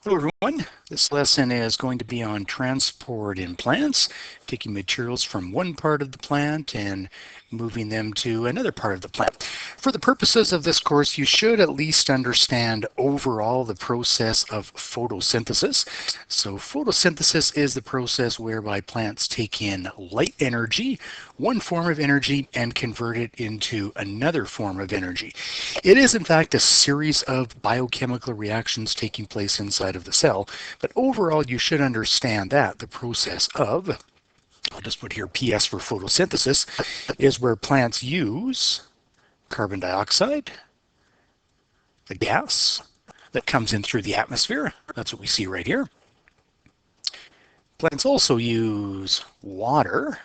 Hello everyone, this lesson is going to be on transport in plants, taking materials from one part of the plant and moving them to another part of the plant. For the purposes of this course, you should at least understand overall the process of photosynthesis. So photosynthesis is the process whereby plants take in light energy, one form of energy, and convert it into another form of energy. It is in fact a series of biochemical reactions taking place inside of the cell, but overall you should understand that the process of, I'll just put here PS for photosynthesis, is where plants use carbon dioxide, the gas that comes in through the atmosphere. That's what we see right here. Plants also use water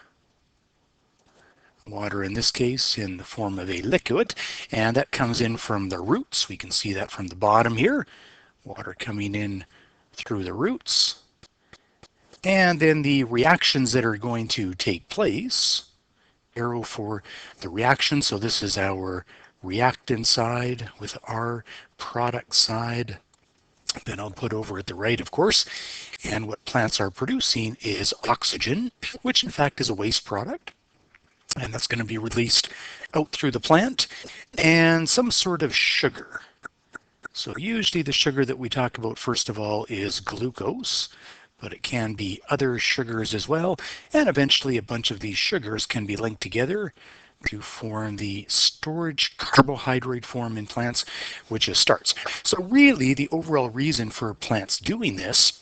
in this case in the form of a liquid, and that comes in from the roots. We can see that from the bottom here, water coming in through the roots. And then the reactions that are going to take place, arrow for the reaction. So this is our reactant side with our product side. Then I'll put over at the right, of course. And what plants are producing is oxygen, which in fact is a waste product. And that's going to be released out through the plant, and some sort of sugar. So usually the sugar that we talk about first of all is glucose, but it can be other sugars as well, and eventually a bunch of these sugars can be linked together to form the storage carbohydrate form in plants, which is starch. So really the overall reason for plants doing this,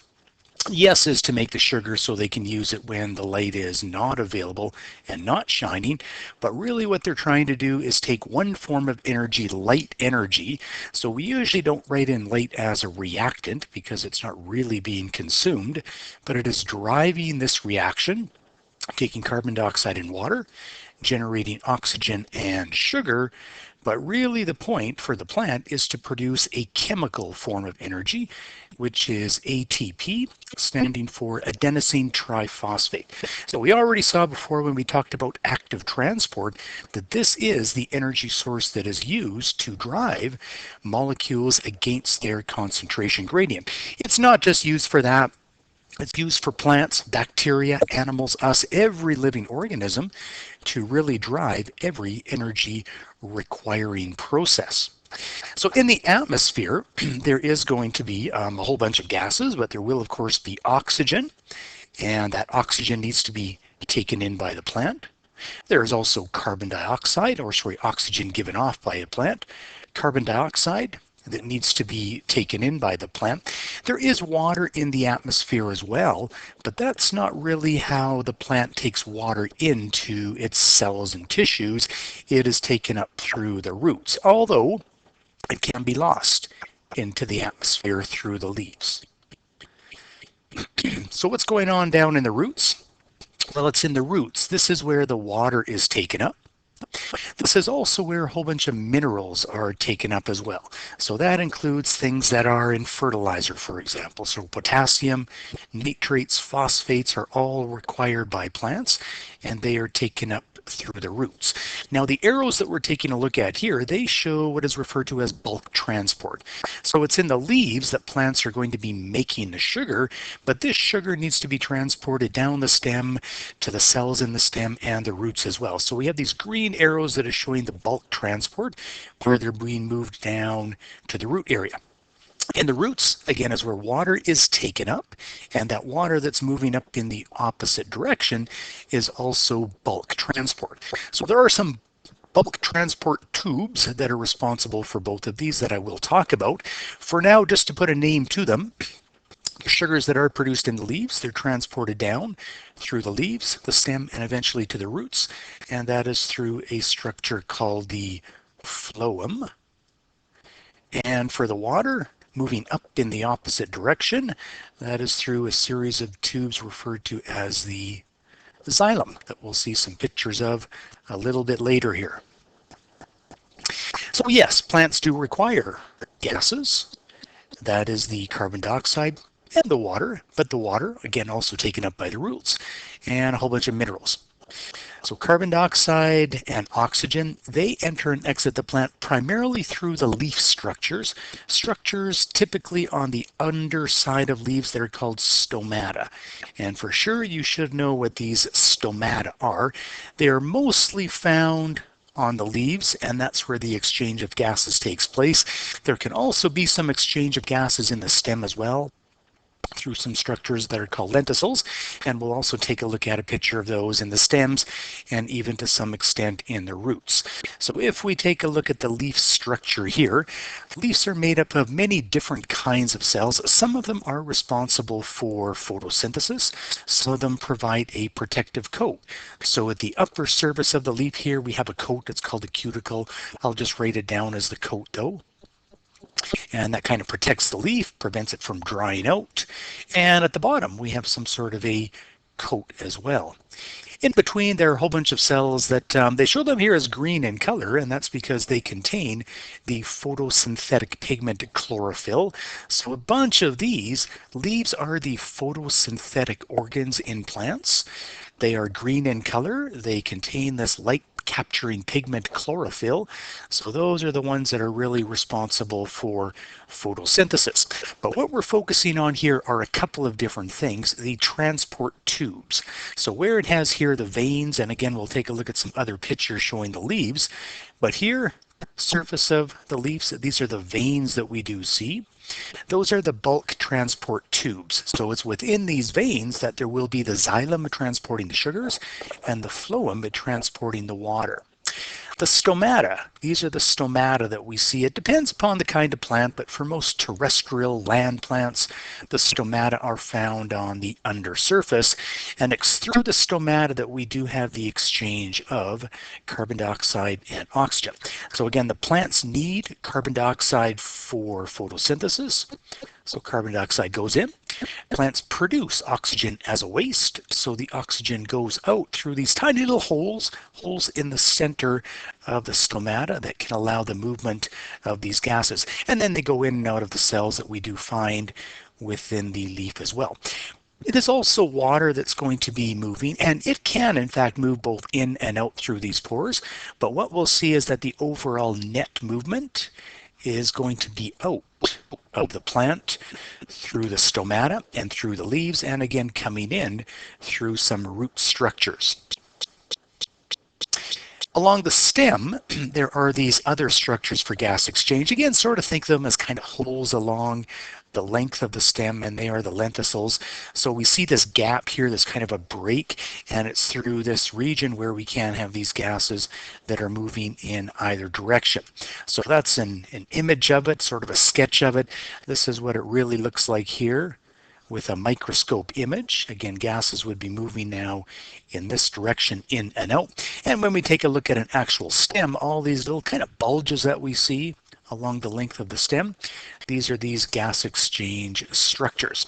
yes, is to make the sugar so they can use it when the light is not available and not shining. But really what they're trying to do is take one form of energy, light energy. So we usually don't write in light as a reactant because it's not really being consumed, but it is driving this reaction, taking carbon dioxide and water, generating oxygen and sugar. But really the point for the plant is to produce a chemical form of energy, which is ATP, standing for adenosine triphosphate. So we already saw before when we talked about active transport that this is the energy source that is used to drive molecules against their concentration gradient. It's not just used for that. It's used for plants, bacteria, animals, us, every living organism to really drive every energy requiring process. So in the atmosphere, there is going to be a whole bunch of gases, but there will of course be oxygen, and that oxygen needs to be taken in by the plant. There is also carbon dioxide, or sorry, oxygen given off by a plant. Carbon dioxide that needs to be taken in by the plant. There is water in the atmosphere as well, but that's not really how the plant takes water into its cells and tissues. It is taken up through the roots, although it can be lost into the atmosphere through the leaves. So what's going on down in the roots? Well, it's in the roots. This is where the water is taken up. This is also where a whole bunch of minerals are taken up as well. So that includes things that are in fertilizer, for example. So potassium, nitrates, phosphates are all required by plants, and they are taken up through the roots. Now the arrows that we're taking a look at here, they show what is referred to as bulk transport. So it's in the leaves that plants are going to be making the sugar, but this sugar needs to be transported down the stem to the cells in the stem and the roots as well. So we have these green arrows that are showing the bulk transport where they're being moved down to the root area. And the roots, again, is where water is taken up, and that water that's moving up in the opposite direction is also bulk transport. So there are some bulk transport tubes that are responsible for both of these that I will talk about. For now, just to put a name to them, the sugars that are produced in the leaves, they're transported down through the leaves, the stem, and eventually to the roots, and that is through a structure called the phloem. And for the water, moving up in the opposite direction, that is through a series of tubes referred to as the xylem that we'll see some pictures of a little bit later here. So yes, plants do require gases. That is the carbon dioxide and the water, but the water, again, also taken up by the roots, and a whole bunch of minerals. So carbon dioxide and oxygen, they enter and exit the plant primarily through the leaf structures. Structures typically on the underside of leaves that are called stomata. And for sure you should know what these stomata are. They are mostly found on the leaves, and that's where the exchange of gases takes place. There can also be some exchange of gases in the stem as well, through some structures that are called lenticels, and we'll also take a look at a picture of those in the stems and even to some extent in the roots. So if we take a look at the leaf structure here, leaves are made up of many different kinds of cells. Some of them are responsible for photosynthesis. Some of them provide a protective coat. So at the upper surface of the leaf here, we have a coat that's called a cuticle. I'll just write it down as the coat though. And that kind of protects the leaf, prevents it from drying out. And at the bottom, we have some sort of a coat as well. In between, there are a whole bunch of cells that they show them here as green in color, and that's because they contain the photosynthetic pigment chlorophyll. So a bunch of these leaves are the photosynthetic organs in plants. They are green in color. They contain this light capturing pigment chlorophyll. So those are the ones that are really responsible for photosynthesis. But what we're focusing on here are a couple of different things, the transport tubes. So where it has here the veins, and again we'll take a look at some other pictures showing the leaves, but here, surface of the leaves, these are the veins that we do see. Those are the bulk transport tubes. So it's within these veins that there will be the xylem transporting the sugars and the phloem transporting the water. The stomata, these are the stomata that we see. It depends upon the kind of plant, but for most terrestrial land plants, the stomata are found on the undersurface. And it's through the stomata that we do have the exchange of carbon dioxide and oxygen. So again, the plants need carbon dioxide for photosynthesis. So carbon dioxide goes in. Plants produce oxygen as a waste, so the oxygen goes out through these tiny little holes in the center of the stomata that can allow the movement of these gases. And then they go in and out of the cells that we do find within the leaf as well. It is also water that's going to be moving, and it can in fact move both in and out through these pores, but what we'll see is that the overall net movement is going to be out of the plant through the stomata and through the leaves, and again coming in through some root structures. Along the stem, there are these other structures for gas exchange. Again, sort of think of them as kind of holes along the length of the stem, and they are the lenticels. So we see this gap here, this kind of a break, and it's through this region where we can have these gases that are moving in either direction. So that's an image of it, sort of a sketch of it. This is what it really looks like here with a microscope image. Again, gases would be moving now in this direction, in and out. And when we take a look at an actual stem, all these little kind of bulges that we see along the length of the stem, these are these gas exchange structures.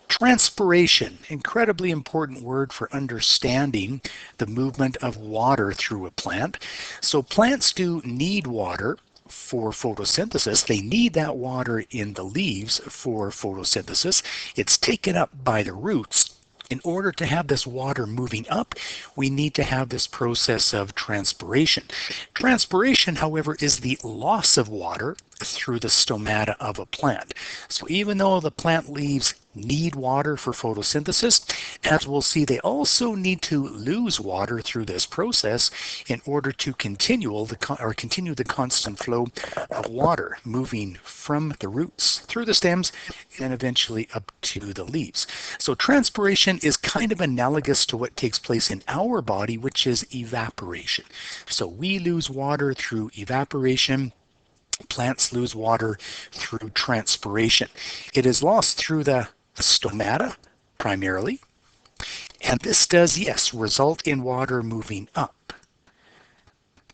Transpiration, incredibly important word for understanding the movement of water through a plant. So plants do need water for photosynthesis. They need that water in the leaves for photosynthesis. It's taken up by the roots. In order to have this water moving up, we need to have this process of transpiration. Transpiration, however, is the loss of water through the stomata of a plant. So even though the plant leaves need water for photosynthesis, as we'll see, they also need to lose water through this process in order to continue the constant flow of water moving from the roots through the stems and eventually up to the leaves. So transpiration is kind of analogous to what takes place in our body, which is evaporation. So we lose water through evaporation. Plants lose water through transpiration. It is lost through the stomata primarily, and this does, yes, result in water moving up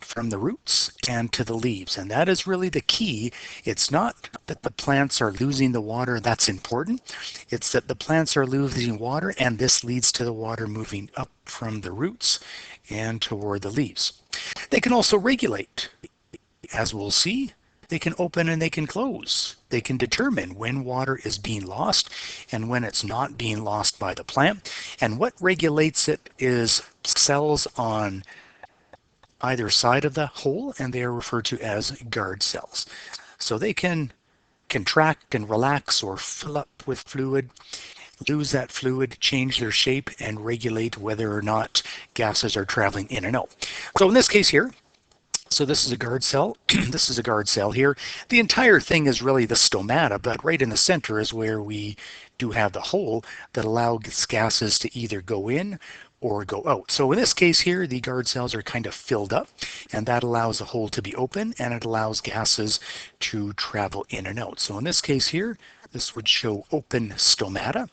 from the roots and to the leaves, and that is really the key. It's not that the plants are losing the water that's important, it's that the plants are losing water, and this leads to the water moving up from the roots and toward the leaves. They can also regulate. As we'll see, they can open and they can close. They can determine when water is being lost and when it's not being lost by the plant. And what regulates it is cells on either side of the hole, and they are referred to as guard cells. So they can contract and relax or fill up with fluid, lose that fluid, change their shape, and regulate whether or not gases are traveling in and out. So in this case here, so this is a guard cell. This is a guard cell here. The entire thing is really the stomata, but right in the center is where we do have the hole that allows gases to either go in or go out. So in this case here, the guard cells are kind of filled up, and that allows the hole to be open, and it allows gases to travel in and out. So in this case here, this would show open stomata.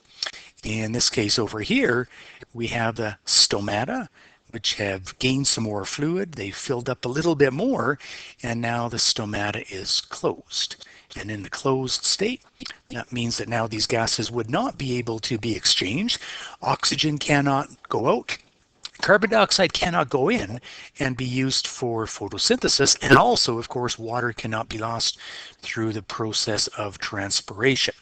In this case over here, we have the stomata, which have gained some more fluid. They filled up a little bit more, and now the stomata is closed. And in the closed state, that means that now these gases would not be able to be exchanged. Oxygen cannot go out. Carbon dioxide cannot go in and be used for photosynthesis. And also, of course, water cannot be lost through the process of transpiration.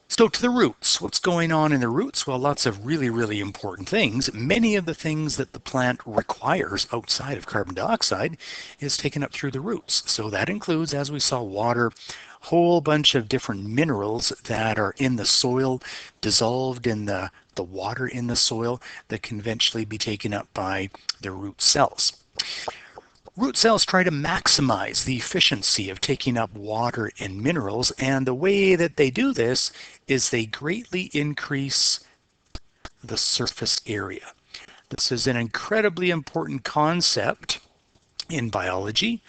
So to the roots, what's going on in the roots? Well, lots of really, really important things. Many of the things that the plant requires outside of carbon dioxide is taken up through the roots. So that includes, as we saw, water, a whole bunch of different minerals that are in the soil, dissolved in the water in the soil that can eventually be taken up by the root cells. Root cells try to maximize the efficiency of taking up water and minerals, and the way that they do this is they greatly increase the surface area. This is an incredibly important concept in biology,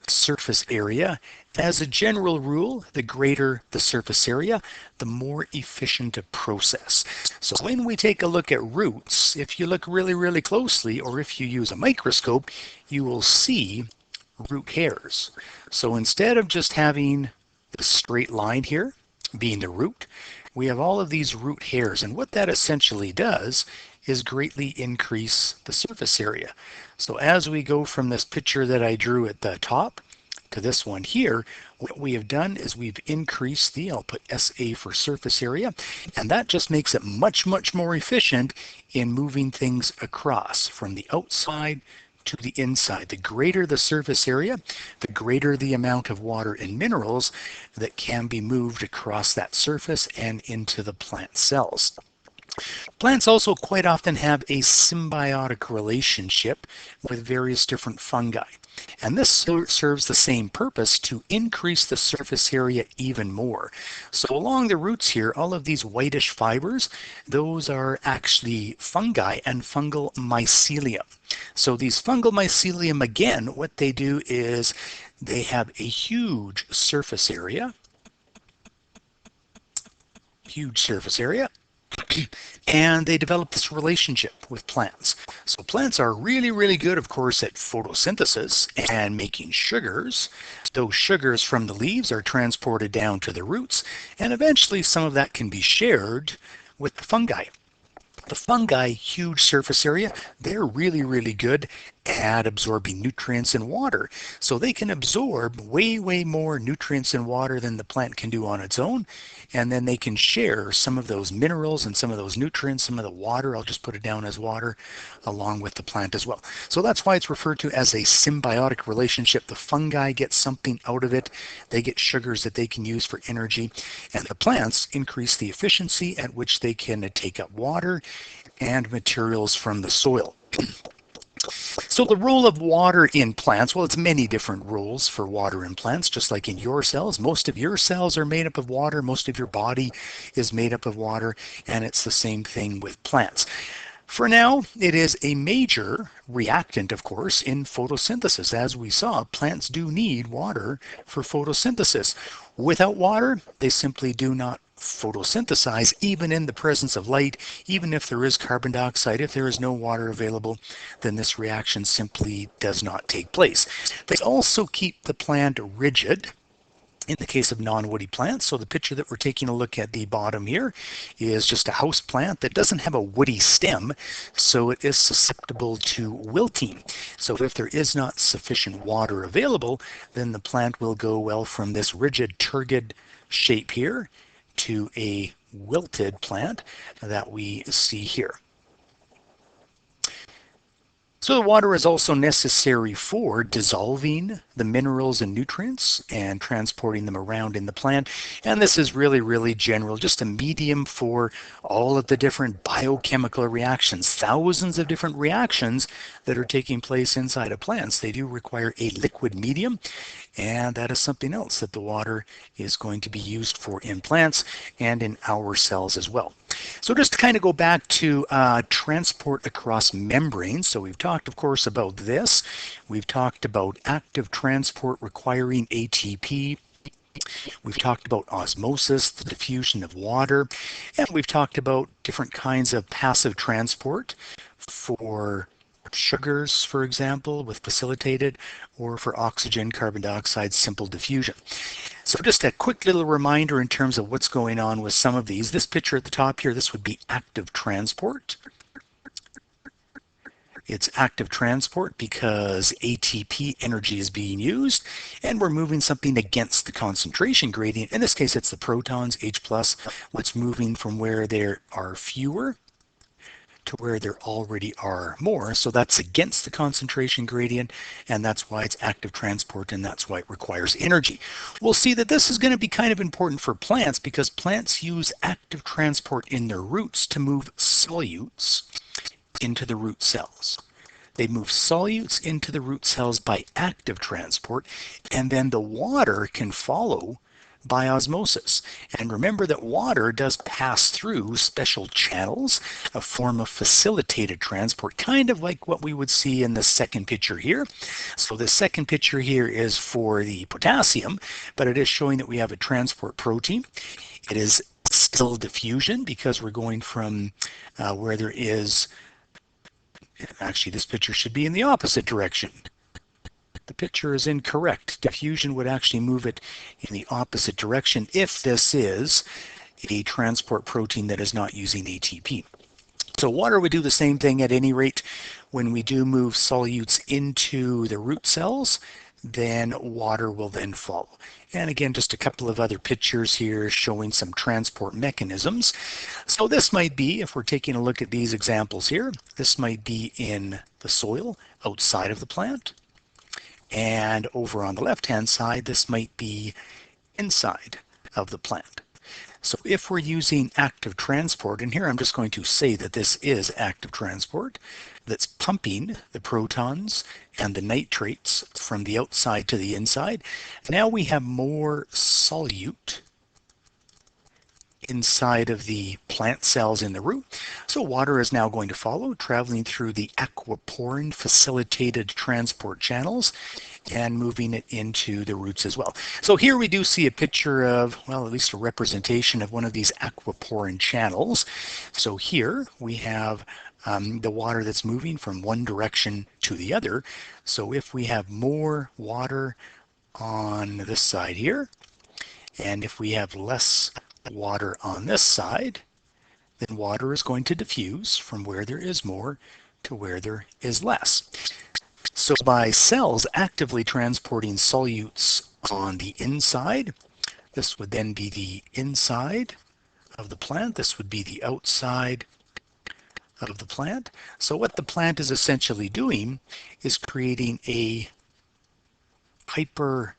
surface area. As a general rule, the greater the surface area, the more efficient a process. So when we take a look at roots, if you look really, really closely, or if you use a microscope, you will see root hairs. So instead of just having the straight line here being the root, we have all of these root hairs. And what that essentially does is greatly increase the surface area. So as we go from this picture that I drew at the top to this one here, what we have done is we've increased the, I'll put SA for surface area, and that just makes it much, much more efficient in moving things across from the outside to the inside. The greater the surface area, the greater the amount of water and minerals that can be moved across that surface and into the plant cells. Plants also quite often have a symbiotic relationship with various different fungi. And this serves the same purpose, to increase the surface area even more. So along the roots here, all of these whitish fibers, those are actually fungi and fungal mycelium. So these fungal mycelium, again, what they do is they have a huge surface area, and they develop this relationship with plants. So plants are really, really good, of course, at photosynthesis and making sugars. Those sugars from the leaves are transported down to the roots, and eventually some of that can be shared with the fungi. The fungi, huge surface area, they're really, really good at absorbing nutrients and water. So they can absorb way, way more nutrients and water than the plant can do on its own. And then they can share some of those minerals and some of those nutrients, some of the water, I'll just put it down as water, along with the plant as well. So that's why it's referred to as a symbiotic relationship. The fungi get something out of it. They get sugars that they can use for energy. And the plants increase the efficiency at which they can take up water and materials from the soil. So the role of water in plants, well, it's many different roles for water in plants, just like in your cells. Most of your cells are made up of water. Most of your body is made up of water, and it's the same thing with plants. For now, it is a major reactant, of course, in photosynthesis. As we saw, plants do need water for photosynthesis. Without water, they simply do not photosynthesize, even in the presence of light. Even if there is carbon dioxide, if there is no water available, then this reaction simply does not take place. They also keep the plant rigid in the case of non-woody plants. So the picture that we're taking a look at the bottom here is just a house plant that doesn't have a woody stem, so it is susceptible to wilting. So if there is not sufficient water available, then the plant will go well from this rigid, turgid shape here to a wilted plant that we see here. So the water is also necessary for dissolving the minerals and nutrients and transporting them around in the plant. And this is really general, just a medium for all of the different biochemical reactions, thousands of different reactions that are taking place inside of plants. They do require a liquid medium, and that is something else that the water is going to be used for in plants and in our cells as well. So just to kind of go back to transport across membranes. So we've talked, of course, about this. We've talked about active transport requiring ATP. We've talked about osmosis, the diffusion of water, and we've talked about different kinds of passive transport for sugars, for example, with facilitated, or for oxygen, carbon dioxide, simple diffusion. So just a quick little reminder in terms of what's going on with some of these. This picture at the top here, this would be active transport. It's active transport because ATP energy is being used, and we're moving something against the concentration gradient. In this case, it's the protons, H+, what's moving from where there are fewer to where there already are more. So that's against the concentration gradient, and that's why it's active transport, and that's why it requires energy. We'll see that this is going to be kind of important for plants because plants use active transport in their roots to move solutes into the root cells. They move solutes into the root cells by active transport, and then the water can follow by osmosis. And remember that water does pass through special channels, a form of facilitated transport, kind of like what we would see in the second picture here. So the second picture here is for the potassium, but it is showing that we have a transport protein. It is still diffusion because we're going from where there is, actually this picture should be in the opposite direction. The picture is incorrect. Diffusion would actually move it in the opposite direction if this is a transport protein that is not using ATP. So water would do the same thing at any rate. When we do move solutes into the root cells, then water will then follow. And again, just a couple of other pictures here showing some transport mechanisms. So this might be, if we're taking a look at these examples here, this might be in the soil outside of the plant. And over on the left-hand side, this might be inside of the plant. So if we're using active transport, and here I'm just going to say that this is active transport, that's pumping the protons and the nitrates from the outside to the inside. Now we have more solute inside of the plant cells in the root. So water is now going to follow, traveling through the aquaporin facilitated transport channels and moving it into the roots as well. So here we do see a picture of, well, at least a representation of one of these aquaporin channels. So here we have the water that's moving from one direction to the other. So if we have more water on this side here, and if we have less water on this side, then water is going to diffuse from where there is more to where there is less. So by cells actively transporting solutes on the inside, this would then be the inside of the plant. This would be the outside of the plant. So what the plant is essentially doing is creating a hypertonic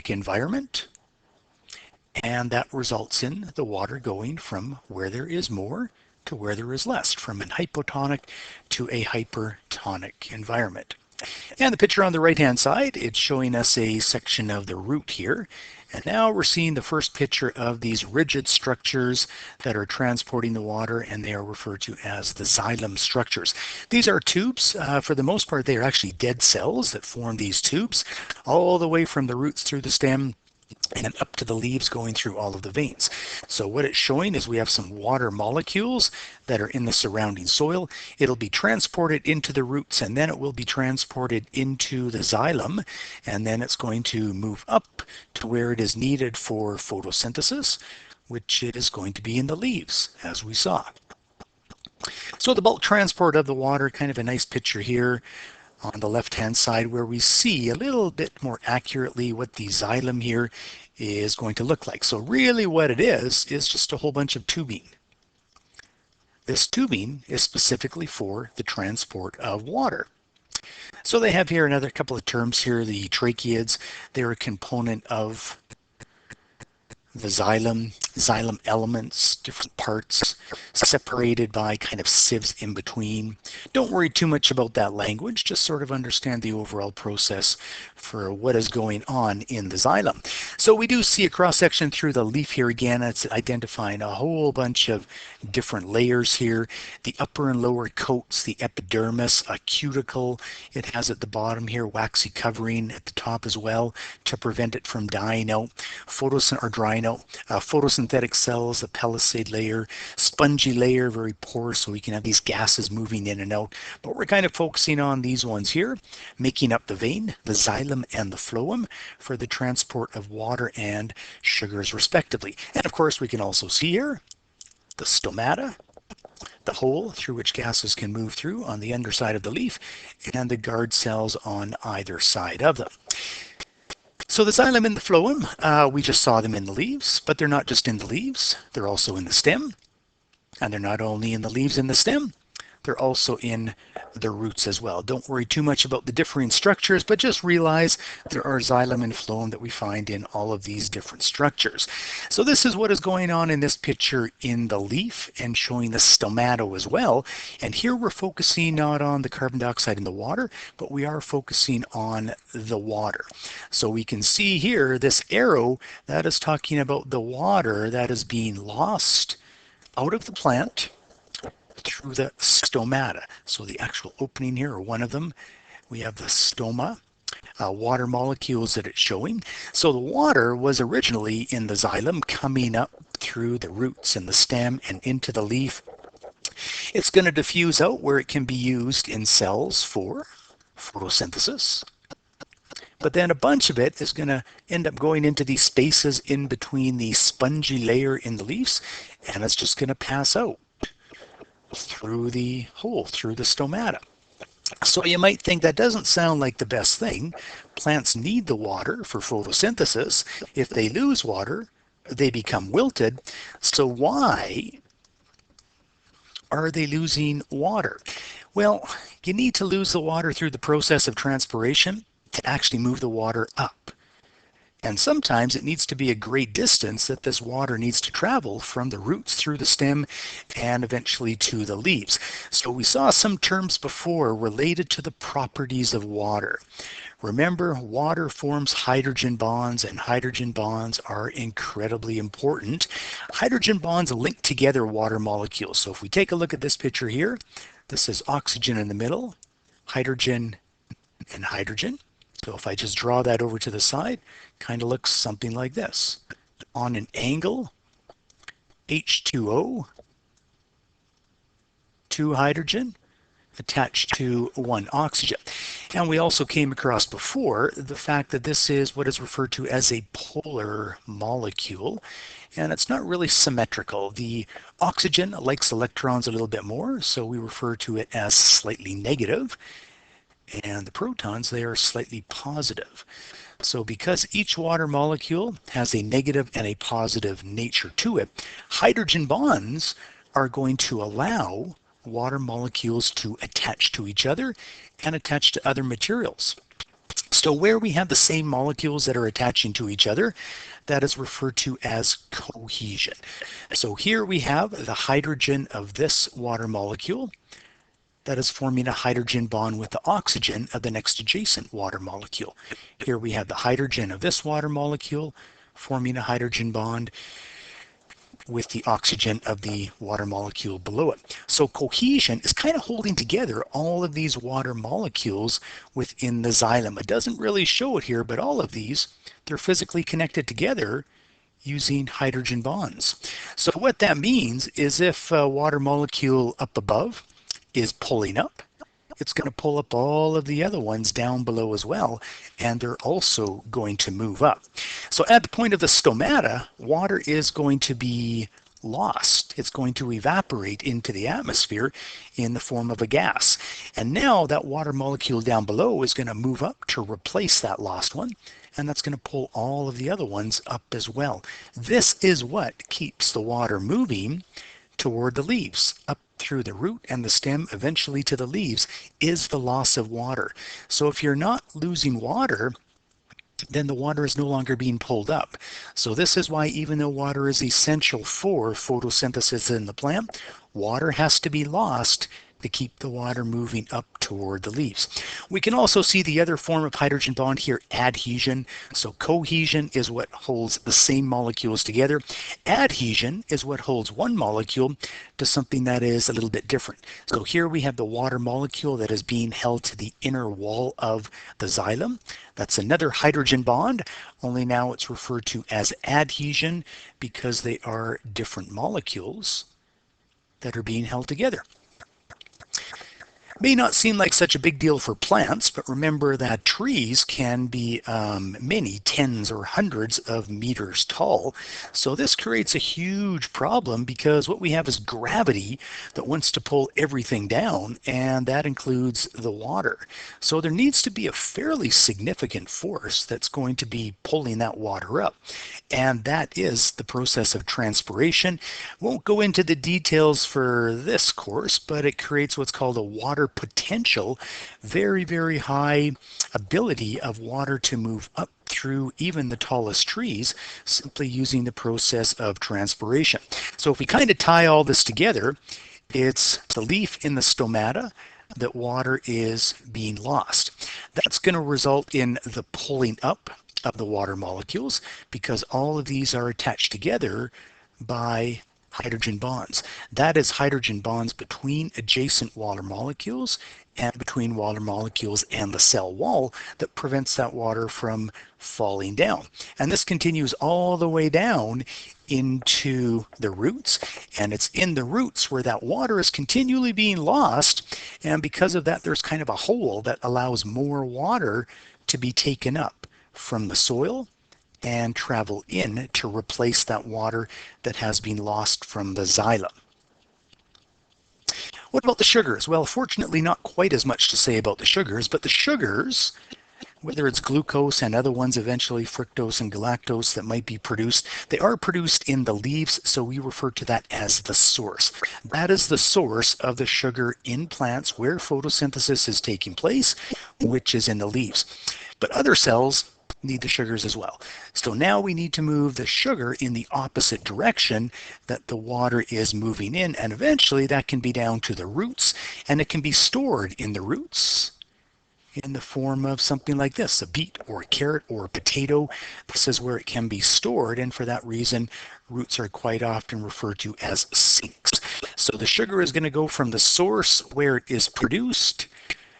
environment, and that results in the water going from where there is more to where there is less, from an hypotonic to a hypertonic environment. And the picture on the right-hand side, it's showing us a section of the root here. And now we're seeing the first picture of these rigid structures that are transporting the water, and they are referred to as the xylem structures. These are tubes. For the most part, they are actually dead cells that form these tubes all the way from the roots through the stem and then up to the leaves going through all of the veins. So what it's showing is we have some water molecules that are in the surrounding soil. It'll be transported into the roots, and then it will be transported into the xylem, and then it's going to move up to where it is needed for photosynthesis, which it is going to be in the leaves, as we saw. So the bulk transport of the water, kind of a nice picture here on the left-hand side, where we see a little bit more accurately what the xylem here is going to look like. So really what it is just a whole bunch of tubing. This tubing is specifically for the transport of water. So they have here another couple of terms here, the tracheids. They're a component of the xylem elements, different parts, separated by kind of sieves in between. Don't worry too much about that language, just sort of understand the overall process for what is going on in the xylem. So we do see a cross-section through the leaf here again. It's identifying a whole bunch of different layers here. The upper and lower coats, the epidermis, a cuticle. It has at the bottom here waxy covering at the top as well to prevent it from dying out, drying out. Photosynthetic cells, a palisade layer, spongy layer, very porous, so we can have these gases moving in and out. But we're kind of focusing on these ones here, making up the vein, the xylem and the phloem, for the transport of water and sugars respectively. And of course we can also see here the stomata, the hole through which gases can move through on the underside of the leaf, and the guard cells on either side of them. So the xylem and the phloem, we just saw them in the leaves, but they're not just in the leaves, they're also in the stem. And they're not only in the leaves and the stem, they're also in the roots as well. Don't worry too much about the differing structures, but just realize there are xylem and phloem that we find in all of these different structures. So this is what is going on in this picture in the leaf and showing the stomata as well. And here we're focusing not on the carbon dioxide in the water, but we are focusing on the water. So we can see here this arrow that is talking about the water that is being lost out of the plant through the stomata. So the actual opening here, or one of them, we have the stoma, water molecules that it's showing. So the water was originally in the xylem, coming up through the roots and the stem and into the leaf. It's going to diffuse out where it can be used in cells for photosynthesis. But then a bunch of it is going to end up going into these spaces in between the spongy layer in the leaves, and it's just going to pass out through the hole, through the stomata. So you might think that doesn't sound like the best thing. Plants need the water for photosynthesis. If they lose water, they become wilted. So why are they losing water? Well, you need to lose the water through the process of transpiration to actually move the water up. And sometimes it needs to be a great distance that this water needs to travel from the roots through the stem and eventually to the leaves. So we saw some terms before related to the properties of water. Remember, water forms hydrogen bonds, and hydrogen bonds are incredibly important. Hydrogen bonds link together water molecules. So if we take a look at this picture here, this is oxygen in the middle, hydrogen and hydrogen. So if I just draw that over to the side, kind of looks something like this. On an angle, H2O, 2 hydrogen, attached to 1 oxygen. And we also came across before the fact that this is what is referred to as a polar molecule, and it's not really symmetrical. The oxygen likes electrons a little bit more, so we refer to it as slightly negative, and the protons, they are slightly positive. So because each water molecule has a negative and a positive nature to it, hydrogen bonds are going to allow water molecules to attach to each other and attach to other materials. So where we have the same molecules that are attaching to each other, that is referred to as cohesion. So here we have the hydrogen of this water molecule that is forming a hydrogen bond with the oxygen of the next adjacent water molecule. Here we have the hydrogen of this water molecule forming a hydrogen bond with the oxygen of the water molecule below it. So cohesion is kind of holding together all of these water molecules within the xylem. It doesn't really show it here, but all of these, they're physically connected together using hydrogen bonds. So what that means is if a water molecule up above is pulling up, it's going to pull up all of the other ones down below as well, and they're also going to move up. So at the point of the stomata, water is going to be lost. It's going to evaporate into the atmosphere in the form of a gas. And now that water molecule down below is going to move up to replace that lost one, and that's going to pull all of the other ones up as well. This is what keeps the water moving toward the leaves, up through the root and the stem, eventually to the leaves, is the loss of water. So if you're not losing water, then the water is no longer being pulled up. So this is why, even though water is essential for photosynthesis in the plant, water has to be lost to keep the water moving up toward the leaves. We can also see the other form of hydrogen bond here, adhesion. So cohesion is what holds the same molecules together. Adhesion is what holds one molecule to something that is a little bit different. So here we have the water molecule that is being held to the inner wall of the xylem. That's another hydrogen bond, only now it's referred to as adhesion because they are different molecules that are being held together. May not seem like such a big deal for plants, but remember that trees can be many tens or hundreds of meters tall. So this creates a huge problem because what we have is gravity that wants to pull everything down, and that includes the water. So there needs to be a fairly significant force that's going to be pulling that water up. And that is the process of transpiration. Won't go into the details for this course, but it creates what's called a water potential, very, very high ability of water to move up through even the tallest trees, simply using the process of transpiration. So if we kind of tie all this together, it's the leaf in the stomata that water is being lost. That's going to result in the pulling up of the water molecules because all of these are attached together by hydrogen bonds. That is hydrogen bonds between adjacent water molecules and between water molecules and the cell wall that prevents that water from falling down. And this continues all the way down into the roots, and it's in the roots where that water is continually being lost, and because of that there's kind of a hole that allows more water to be taken up from the soil and travel in to replace that water that has been lost from the xylem. What about the sugars? Well, fortunately not quite as much to say about the sugars, but the sugars, whether it's glucose and other ones, eventually fructose and galactose that might be produced, they are produced in the leaves, so we refer to that as the source. That is the source of the sugar in plants where photosynthesis is taking place, which is in the leaves. But other cells need the sugars as well. So now we need to move the sugar in the opposite direction that the water is moving in, and eventually that can be down to the roots, and it can be stored in the roots in the form of something like this, a beet or a carrot or a potato. This is where it can be stored, and for that reason roots are quite often referred to as sinks. So the sugar is going to go from the source where it is produced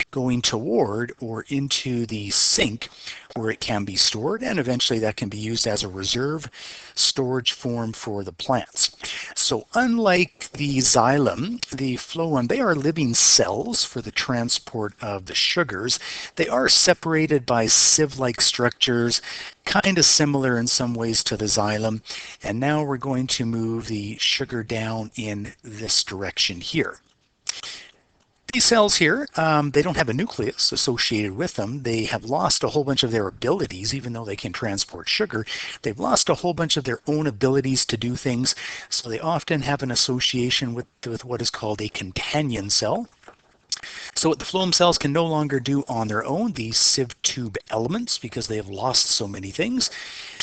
going toward or into the sink where it can be stored, and eventually that can be used as a reserve storage form for the plants. So unlike the xylem, the phloem, they are living cells for the transport of the sugars. They are separated by sieve-like structures, kind of similar in some ways to the xylem. And now we're going to move the sugar down in this direction here. These cells here, they don't have a nucleus associated with them. They have lost a whole bunch of their abilities, even though they can transport sugar. They've lost a whole bunch of their own abilities to do things, so they often have an association with what is called a companion cell. So what the phloem cells can no longer do on their own, these sieve tube elements, because they have lost so many things,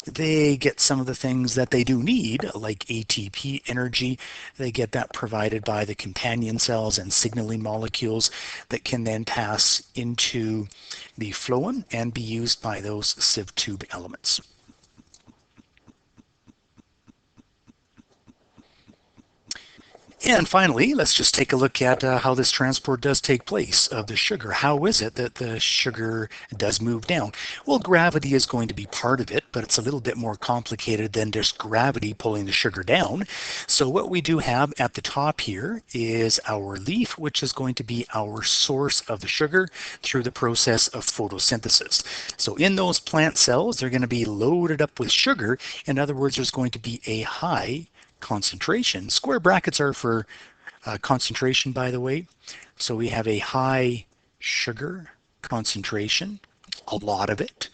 they get some of the things that they do need, like ATP energy. They get that provided by the companion cells and signaling molecules that can then pass into the phloem and be used by those sieve tube elements. And finally, let's just take a look at how this transport does take place of the sugar. How is it that the sugar does move down? Well, gravity is going to be part of it, but it's a little bit more complicated than just gravity pulling the sugar down. So what we do have at the top here is our leaf, which is going to be our source of the sugar through the process of photosynthesis. So in those plant cells, they're going to be loaded up with sugar. In other words, there's going to be a high concentration. Square brackets are for concentration, by the way. So we have a high sugar concentration, a lot of it,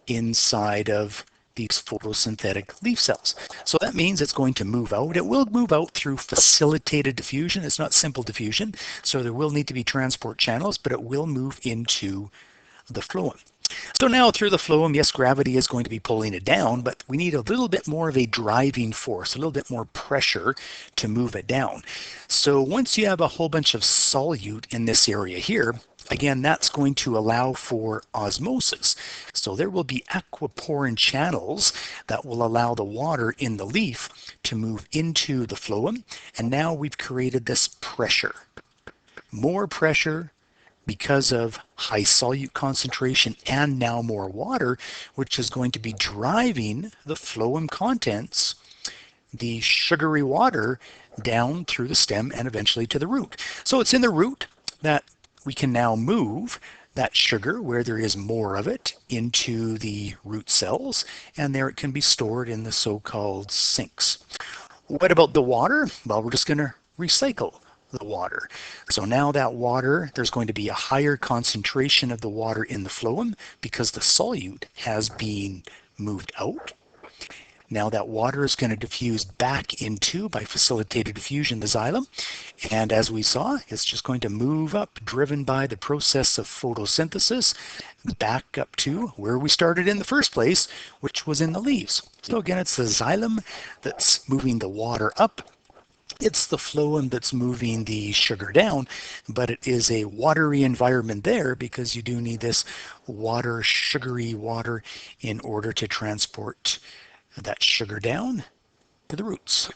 inside of these photosynthetic leaf cells. So that means it's going to move out. It will move out through facilitated diffusion. It's not simple diffusion, so there will need to be transport channels, but it will move into the phloem. So now through the phloem, yes, gravity is going to be pulling it down, but we need a little bit more of a driving force, a little bit more pressure to move it down. So once you have a whole bunch of solute in this area here, again, that's going to allow for osmosis. So there will be aquaporin channels that will allow the water in the leaf to move into the phloem. And now we've created this pressure. More pressure because of high solute concentration and now more water, which is going to be driving the phloem contents, the sugary water, down through the stem and eventually to the root. So it's in the root that we can now move that sugar, where there is more of it, into the root cells, and there it can be stored in the so-called sinks. What about the water? Well, we're just going to recycle the water. So now that water, there's going to be a higher concentration of the water in the phloem because the solute has been moved out. Now that water is going to diffuse back into, by facilitated diffusion, the xylem. And as we saw, it's just going to move up, driven by the process of photosynthesis, back up to where we started in the first place, which was in the leaves. So again, it's the xylem that's moving the water up. It's the phloem that's moving the sugar down, but it is a watery environment there because you do need this water, sugary water, in order to transport that sugar down to the roots.